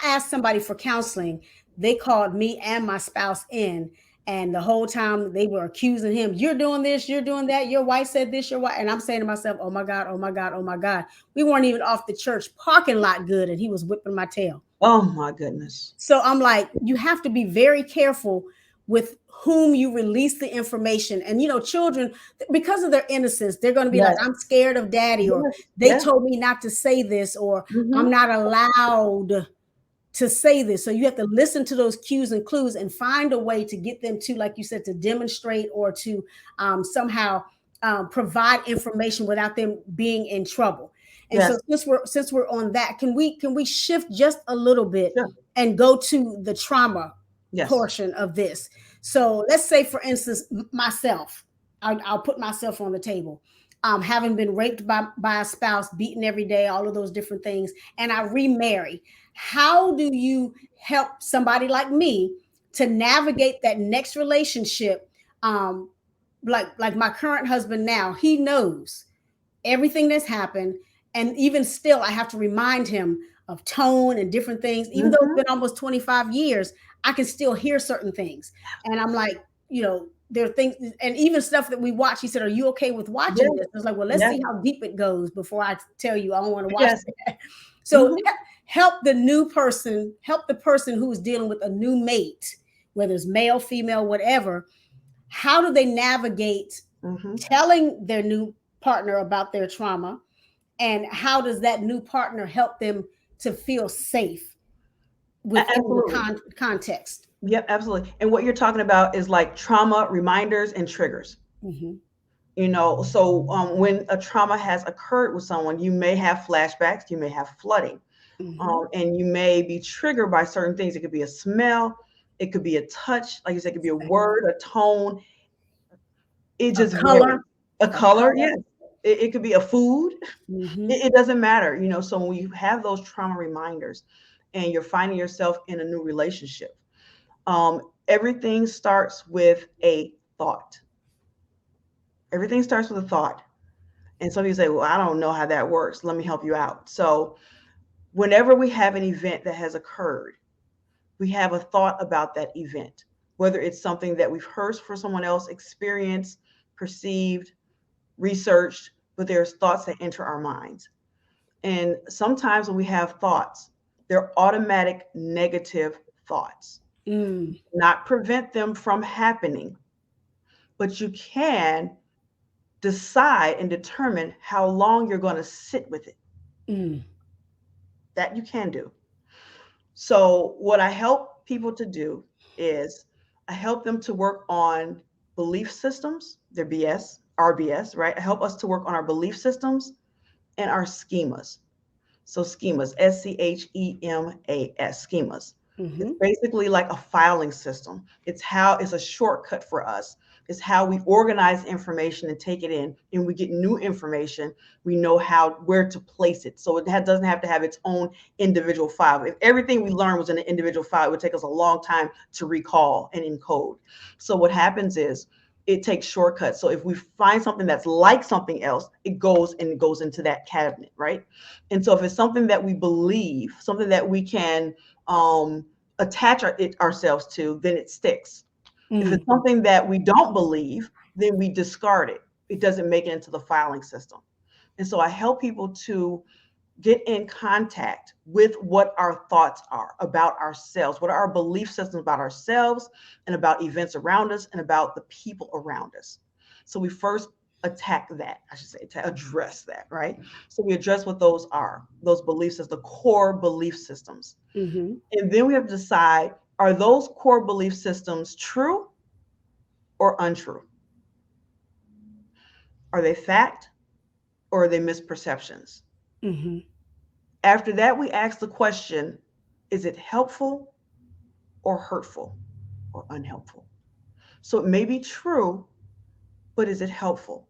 asked somebody for counseling. They called me and my spouse in, and the whole time they were accusing him, you're doing this, you're doing that, your wife said this, your wife. And I'm saying to myself, oh my God, oh my God, oh my God. We weren't even off the church parking lot good, and he was whipping my tail. Oh my goodness. So I'm like, you have to be very careful with whom you release the information. And children, because of their innocence, they're going to be like, Yes. I'm scared of daddy, or Yes. they Yes. told me not to say this, or I'm Hmm. not allowed to say this. So you have to listen to those cues and clues and find a way to get them to, like you said, to demonstrate or to somehow provide information without them being in trouble. And so Yes. since we're on that, can we shift just a little bit Sure. and go to the trauma Yes. portion of this? So let's say, for instance, myself, I'll put myself on the table. Having been raped by a spouse, beaten every day, all of those different things, and I remarry. How do you help somebody like me to navigate that next relationship, um, like my current husband now, he knows everything that's happened. And even still, I have to remind him of tone and different things. Even though it's Mhm. been almost 25 years, I can still hear certain things. And I'm like, there are things, and even stuff that we watch. He said, "Are you okay with Yes, watching this?" I was like, "Well, let's yes, see how deep it goes before I tell you I don't want to watch yes. that." So Mhm, help the new person, help the person who is dealing with a new mate, whether it's male, female, whatever. How do they navigate mhm. telling their new partner about their trauma, and how does that new partner help them to feel safe within the Absolutely. context? Yep, absolutely. And what you're talking about is like trauma reminders and triggers. Hmm. So when a trauma has occurred with someone, you may have flashbacks, you may have flooding, Hmm. and you may be triggered by certain things. It could be a smell, it could be a touch, like you said, it could be a Exactly. word, a tone. It A just color, varies. A a color, color. yes. It could be a food. Hmm. It doesn't matter. So when you have those trauma reminders and you're finding yourself in a new relationship, everything starts with a thought. Everything starts with a thought. And some people say, well, I don't know how that works. Let me help you out. So whenever we have an event that has occurred, we have a thought about that event, whether it's something that we've heard from someone else, experienced, perceived, researched, but there's thoughts that enter our minds. And sometimes when we have thoughts, they're automatic negative thoughts. Mm, Not prevent them from happening, but you can decide and determine how long you're going to sit with it. mm, That you can do. So, what I help people to do is I help them to work on belief systems, their BS, RBS, right? I help us to work on our belief systems and our schemas. So, schemas, schemas. It's hmm. basically like a filing system. It's a shortcut for us. It's how we organize information and take it in, and we get new information. We know where to place it, so doesn't have to have its own individual file. If everything we learned was in an individual file, it would take us a long time to recall and encode. So what happens is it takes shortcuts. So if we find something that's like something else, it goes into that cabinet, right? And so if it's something that we believe, something that we can attach ourselves to, then it sticks. If it's Mm, something that we don't believe, then we discard it. It doesn't make it into the filing system. And so I help people to get in contact with what our thoughts are about ourselves, what are our belief systems about ourselves and about events around us and about the people around us. So we first attack that, I should say, to address that, right? So we address what those are, those beliefs as the core belief systems. hmm. And then we have to decide, are those core belief systems true or untrue? Are they fact or are they misperceptions? Hmm. After that, we ask the question, is it helpful or hurtful or unhelpful? So it may be true, but is it helpful?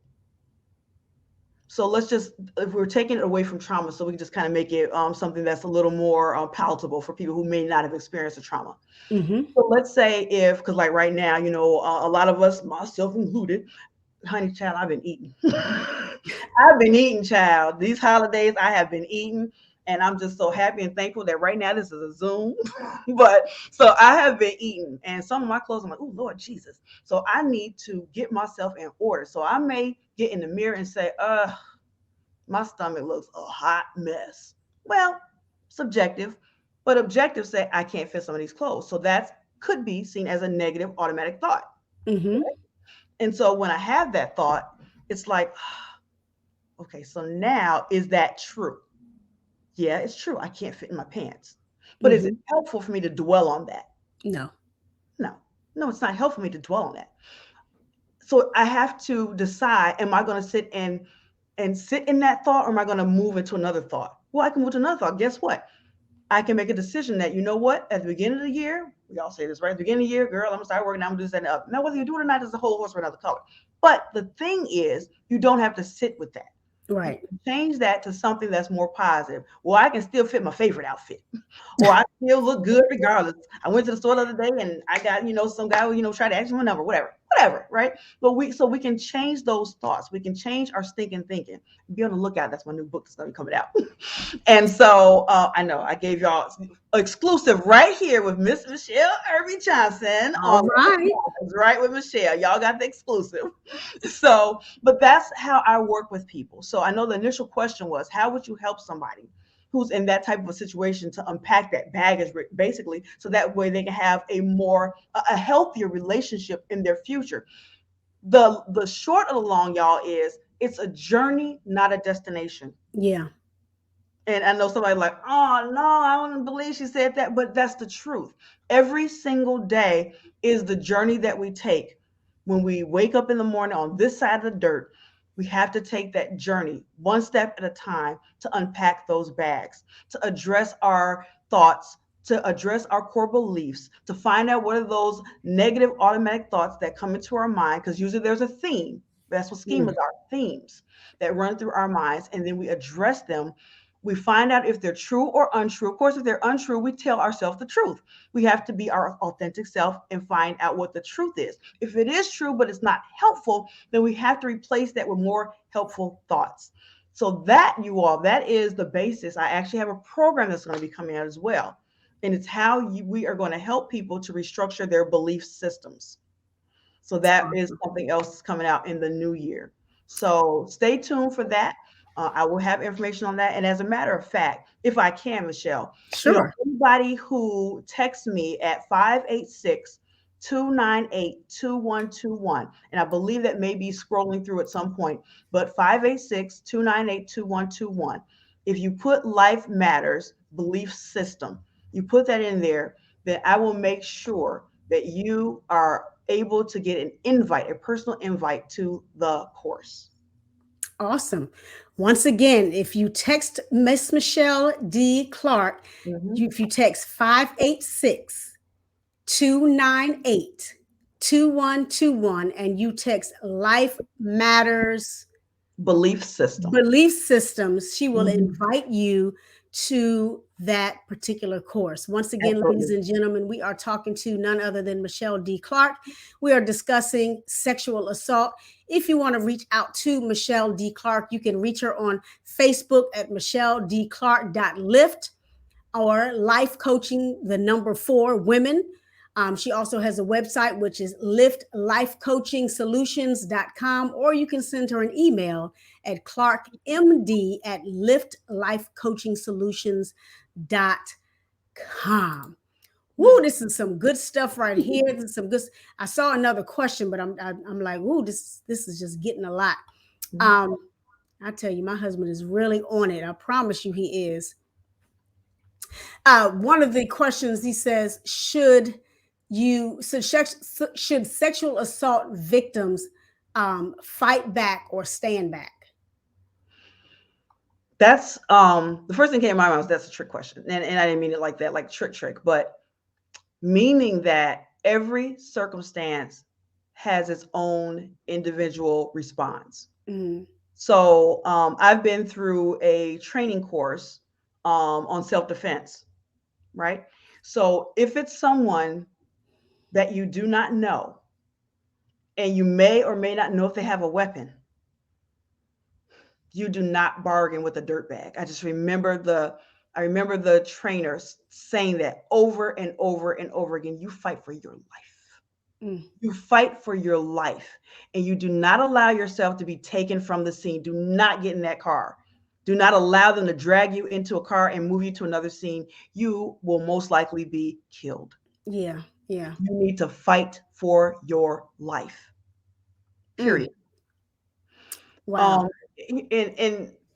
So let's just, if we're taking it away from trauma, so we can just kind of make it something that's a little more palatable for people who may not have experienced a trauma. Hmm. So let's say because like right now, a lot of us, myself included, honey child, I've been eating. I've been eating, child. These holidays, I have been eating. And I'm just so happy and thankful that right now this is a Zoom. But so I have been eating, and some of my clothes, I'm like, oh, Lord Jesus. So I need to get myself in order. So I may get in the mirror and say, my stomach looks a hot mess. Well, subjective, but objective say, I can't fit some of these clothes. So that could be seen as a negative automatic thought. Hmm. And so when I have that thought, it's like, okay, so now is that true? Yeah, it's true. I can't fit in my pants. But is it Hmm. helpful for me to dwell on that? No. No, no, it's not helpful for me to dwell on that. So I have to decide, am I going to sit in that thought or am I going to move into another thought? Well, I can move to another thought. Guess what? I can make a decision that, you know what, at the beginning of the year, we all say this, right? At the beginning of the year, girl, I'm gonna start working, I'm gonna do this and up. Now, whether you do it or not is a whole horse for another color. But the thing is, you don't have to sit with that. You Right. can change that to something that's more positive. Well, I can still fit my favorite outfit, or I still look good regardless. I went to the store the other day and I got, some guy, tried to ask me my number, whatever. whatever, right? But we can change those thoughts. We can change our stinking thinking. Be on the lookout. That's my new book that's going to be coming out. And so I know I gave y'all exclusive right here with Miss Michele Irby Johnson All on right. right with Michele. Y'all got the exclusive. So, but that's how I work with people. So I know the initial question was, how would you help somebody who's in that type of a situation to unpack that baggage, basically, so that way they can have a healthier relationship in their future. The short of the long, y'all, is it's a journey, not a destination. Yeah. And I know somebody like, oh no, I don't believe she said that, but that's the truth. Every single day is the journey that we take. When we wake up in the morning on this side of the dirt, we have to take that journey one step at a time to unpack those bags, to address our thoughts, to address our core beliefs, to find out what are those negative automatic thoughts that come into our mind, because usually there's a theme. That's what schemas Mm. are, themes that run through our minds, and then we address them. We find out if they're true or untrue. Of course, if they're untrue, we tell ourselves the truth. We have to be our authentic self and find out what the truth is. If it is true, but it's not helpful, then we have to replace that with more helpful thoughts. So that, you all, that is the basis. I actually have a program that's going to be coming out as well. And it's how we are going to help people to restructure their belief systems. So that is Awesome. something else coming out in the new year. So stay tuned for that. I will have information on that. And as a matter of fact, if I can, Michele, Sure. anybody who texts me at 586 298 2121, and I believe that may be scrolling through at some point, but 586 298 2121. If you put Life Matters belief system, you put that in there, then I will make sure that you are able to get an invite, a personal invite to the course. Awesome. Once again, if you text Miss Michele D. Clark, Mhm. if you text 586 298 2121, and you text Life Matters Belief system. Belief Systems, she will Mhm. invite you to that particular course. Once again, ladies Absolutely. and gentlemen, we are talking to none other than Michele D. Clark. We are discussing sexual assault. If you want to reach out to Michele D. Clark, you can reach her on Facebook at micheledclark.lift, or life coaching, the number 4 women. She also has a website, which is liftlifecoachingsolutions.com, or you can send her an email at clarkmd@liftlifecoachingsolutions.com. Woo, this is some good stuff right here. This is some good. I saw another question, but I'm like, woo, this is just getting a lot. Mhm. Um, I tell you, my husband is really on it. I promise you, he is. One of the questions, he says, should sexual assault victims fight back or stand back? That's the first thing that came to my mind was that's a trick question. And I didn't mean it like that, like trick, but meaning that every circumstance has its own individual response. Mm, So I've been through a training course on self-defense, right? So if it's someone that you do not know, and you may or may not know if they have a weapon, you do not bargain with a dirtbag. I remember the trainers saying that over and over and over again. You fight for your life. mm, You fight for your life, and you do not allow yourself to be taken from the scene. Do not get in that car. Do not allow them to drag you into a car and move you to another scene. You will most likely be killed. yeah, yeah. You need to fight for your life. Mm, Period. wow. Um,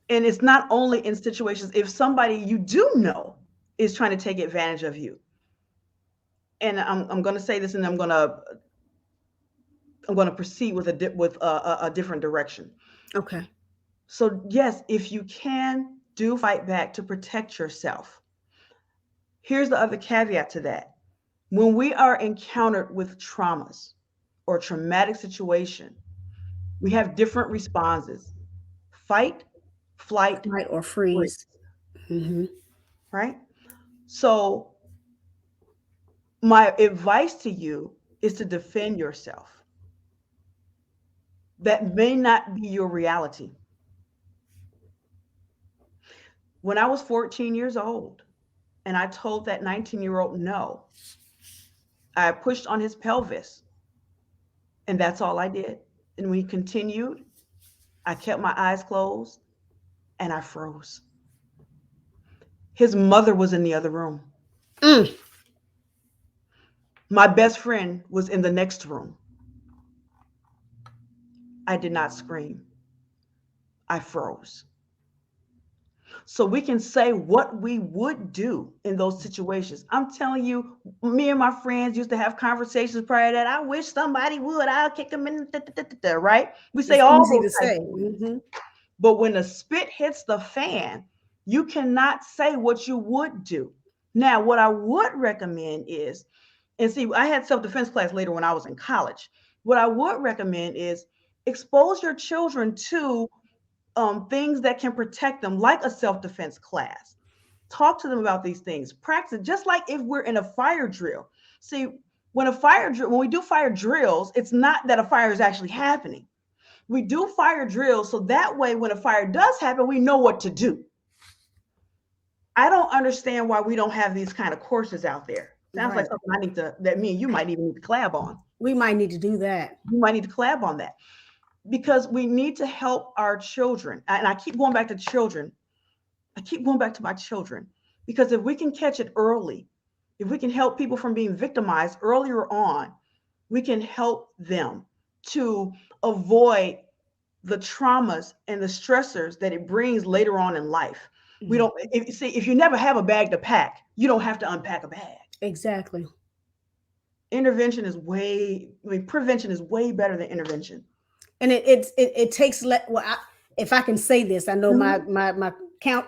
and it's not only in situations if somebody you do know is trying to take advantage of you. And I'm going to say this, and I'm going to proceed with a different direction. Okay. So yes, if you can do fight back to protect yourself. Here's the other caveat to that. When we are encountered with traumas or traumatic situation, we have different responses. Fight, flight, Fight or freeze, freeze. Hmm. right? So my advice to you is to defend yourself. that may not be your reality. When I was 14 years old and I told that 19-year-old no, I pushed on his pelvis and that's all I did. And we continued. I kept my eyes closed and I froze. His mother was in the other room. Mm. My best friend was in the next room. I did not scream. I froze. So we can say what we would do in those situations. I'm telling you, me and my friends used to have conversations prior to that. I wish somebody would. I'll kick them in, right? We say It's all easy those to types say. of things. Mm-hmm. But when the spit hits the fan, you cannot say what you would do. Now, what I would recommend is, and see, I had self-defense class later when I was in college. What I would recommend is expose your children to things that can protect them, like a self-defense class. Talk to them about these things. Practice, just like if we're in a fire drill. See, when we do fire drills, it's not that a fire is actually happening. We do fire drills so that way when a fire does happen, we know what to do. I don't understand why we don't have these kind of courses out there. Sounds like Right. something I need to, that me and you might even need to collab on. We might need to do that. You might need to collab on that because we need to help our children. And I keep going back to children. I keep going back to my children because if we can catch it early, if we can help people from being victimized earlier on, we can help them to avoid the traumas and the stressors that it brings later on in life. We don't if you never have a bag to pack, you don't have to unpack a bag. Exactly. Intervention is prevention is way better than intervention. And it takes well, if I can say this, I know Mhm. my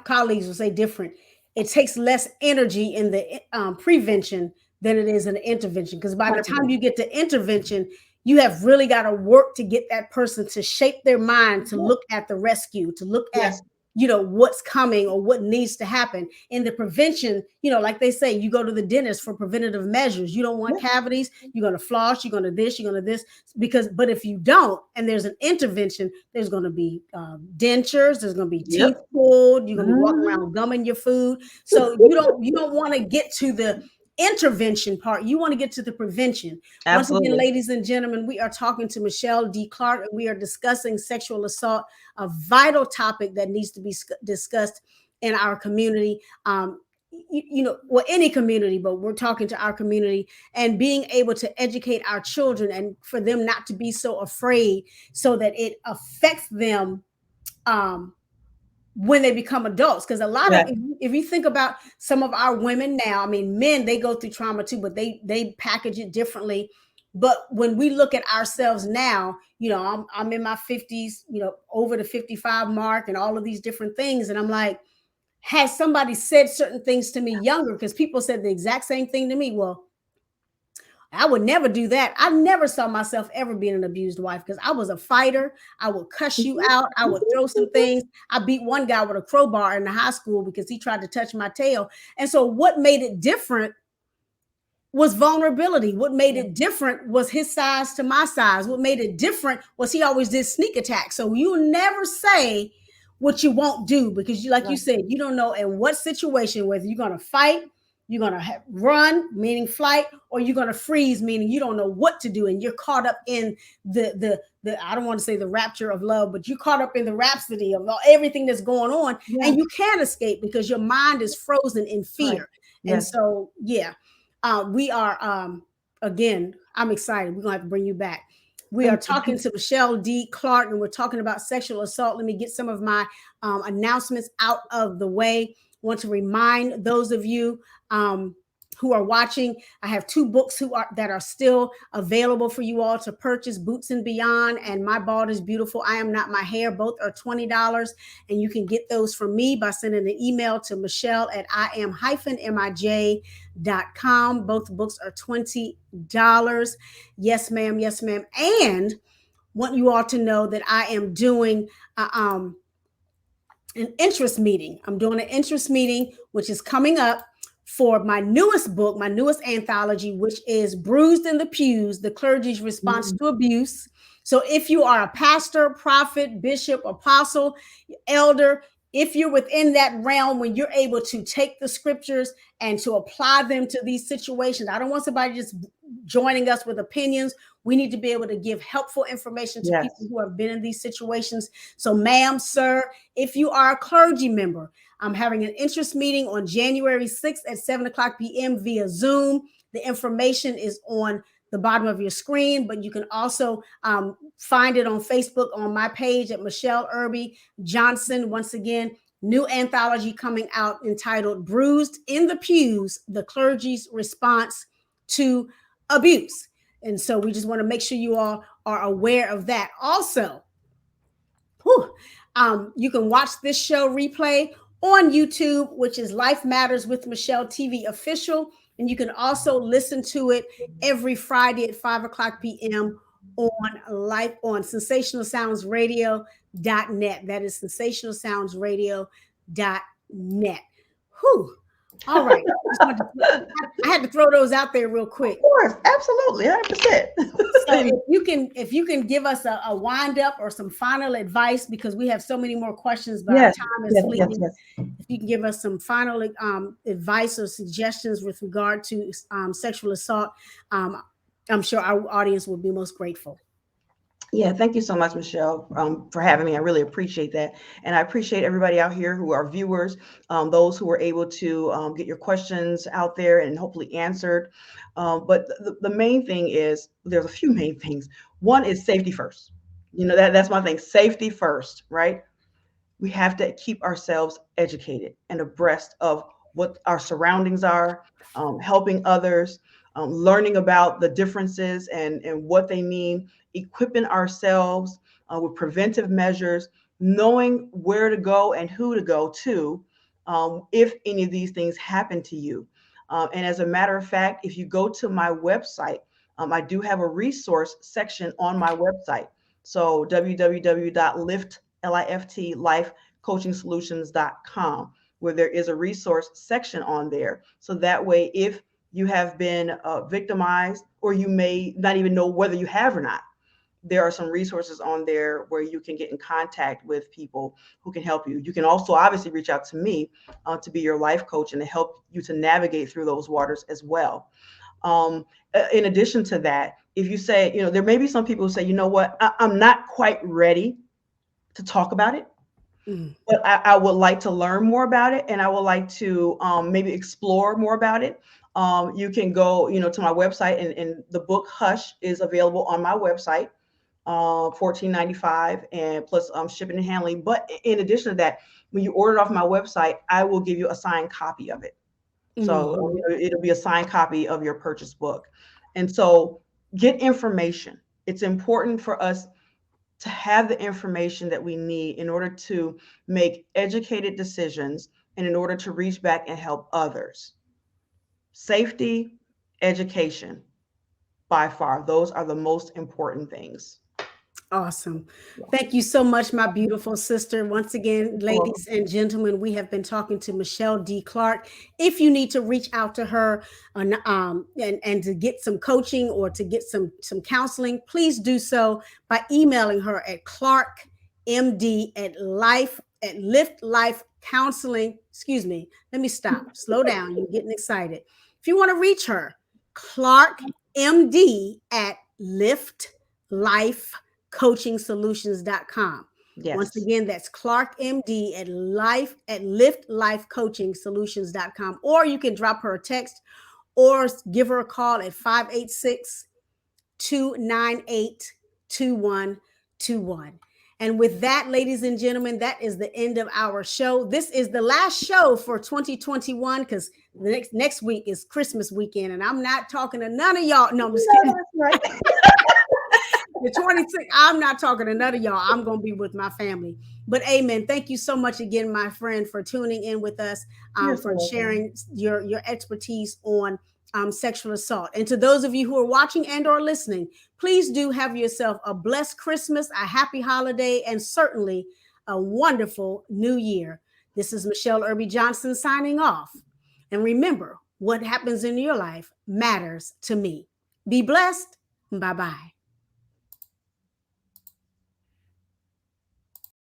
colleagues will say different. It takes less energy in the prevention than it is in the intervention, because by the time 100%. you get to intervention, you have really got to work to get that person to shape their mind to look at the rescue, to look at Yes. what's coming or what needs to happen. In the prevention, like they say, you go to the dentist for preventative measures. You don't want Yeah. cavities, you're going to floss, you're going to this, you're going to this, but if you don't and there's an intervention, there's going to be dentures, there's going to be teeth Yep. pulled, you're going to be walking Mhm. around gumming your food. So you don't want to get to the intervention part. You want to get to the prevention. Once again, Absolutely. ladies and gentlemen, we are talking to Michele D. Clark, and we are discussing sexual assault, a vital topic that needs to be discussed in our community. Well, any community, but we're talking to our community, and being able to educate our children and for them not to be so afraid, so that it affects them um, when they become adults. Because a lot of, Yeah. if you think about some of our women now, I mean, men, they go through trauma too, but they package it differently. But when we look at ourselves now, I'm in my 50s, over the 55 mark and all of these different things, and I'm like, has somebody said certain things to me younger? Because people said the exact same thing to me. Well, I would never do that. I never saw myself ever being an abused wife, because I was a fighter. I would cuss you out. I would throw some things. I beat one guy with a crowbar in the high school because he tried to touch my tail. And so what made it different was vulnerability. What made Yeah. it different was his size to my size. What made it different was he always did sneak attack. So you never say what you won't do, because you, like you Right. said, you don't know in what situation, whether you're going to fight, you're going to run, meaning flight, or you're going to freeze, meaning you don't know what to do. And you're caught up in the I don't want to say the rapture of love, but you're caught up in the rhapsody of everything that's going on. Yeah. And you can't escape because your mind is frozen in Right. fear. And Yes. so, yeah, we are, again, I'm excited. We're going to have to bring you back. We are Thank you. talking to Michele D. Clark, and we're talking about sexual assault. Let me get some of my announcements out of the way. I want to remind those of you who are watching, I have two books that are still available for you all to purchase: Boots and Beyond and My Bald is Beautiful, I Am Not My Hair. Both are $20, and you can get those from me by sending an email to Michele at iam-mij.com. Both books are $20. Yes, ma'am. Yes, ma'am. And want you all to know that I am doing an interest meeting. I'm doing an interest meeting, which is coming up for my newest book, my newest anthology, which is Bruised in the Pews: The Clergy's Response Mhm. to Abuse. So if you are a pastor, prophet, bishop, apostle, elder, if you're within that realm when you're able to take the scriptures and to apply them to these situations, I don't want somebody just joining us with opinions. We need to be able to give helpful information to people Yes. who have been in these situations. So, ma'am, sir, if you are a clergy member, I'm having an interest meeting on January 6th at 7 o'clock p.m. via Zoom. The information is on the bottom of your screen, but you can also find it on Facebook on my page at Michele Irby Johnson. Once again, new anthology coming out entitled Bruised in the Pews, the Clergy's Response to Abuse. And so we just want to make sure you all are aware of that. Also, you can watch this show replay on YouTube, which is Life Matters with Michele TV official. And you can also listen to it every Friday at 5 o'clock p.m. on sensationalsoundsradio.net. That is sensationalsoundsradio.net. Whew. All right. I had to throw those out there real quick. Of course, absolutely, 100%. So if you can give us a wind up or some final advice, because we have so many more questions, but Yes, our time is yes, fleeting. yes. If you can give us some final advice or suggestions with regard to sexual assault, I'm sure our audience will be most grateful. Yeah, thank you so much, Michele, for having me. I really appreciate that. And I appreciate everybody out here who are viewers, those who were able to get your questions out there and hopefully answered. But the main thing is, there's a few main things. One is safety first. That's my thing, safety first, right? We have to keep ourselves educated and abreast of what our surroundings are, helping others, learning about the differences and what they mean, equipping ourselves with preventive measures, knowing where to go and who to go to if any of these things happen to you. And as a matter of fact, if you go to my website, I do have a resource section on my website. So www.liftlifecoachingsolutions.com, where there is a resource section on there. So that way, if you have been victimized, or you may not even know whether you have or not, there are some resources on there where you can get in contact with people who can help you. You can also obviously reach out to me to be your life coach and to help you to navigate through those waters as well. In addition to that, if you say, there may be some people who say, you know what, I'm not quite ready to talk about it, but I would like to learn more about it, and I would like to maybe explore more about it. You can go, to my website, and the book Hush is available on my website, $14.95, and plus shipping and handling. But in addition to that, when you order it off my website, I will give you a signed copy of it. So it'll be a signed copy of your purchase book. And so get information. It's important for us to have the information that we need in order to make educated decisions and in order to reach back and help others. Safety, education, by far, those are the most important things. Awesome. Thank you so much, my beautiful sister. Once again, ladies and gentlemen, we have been talking to Michele D. Clark. If you need to reach out to her and to get some coaching or to get some counseling, please do so by emailing her at clarkmd@lift life counseling. Excuse me. Let me stop. Slow down. You're getting excited. If you want to reach her, clarkmd@liftLifeCoachingSolutions.com. Yes. Once again, that's clarkmd@liftLifeCoachingSolutions.com. Or you can drop her a text or give her a call at 586-298-2121. And with that, ladies and gentlemen, that is the end of our show. This is the last show for 2021, because the next week is Christmas weekend, and I'm not talking to none of y'all. No, I'm just kidding. Right. The 26th, I'm not talking to none of y'all. I'm going to be with my family. But amen. Thank you so much again, my friend, for tuning in with us, for sharing your expertise on sexual assault. And to those of you who are watching and or listening, please do have yourself a blessed Christmas, a happy holiday, and certainly a wonderful new year. This is Michele Irby Johnson signing off. And remember, what happens in your life matters to me. Be blessed. Bye-bye.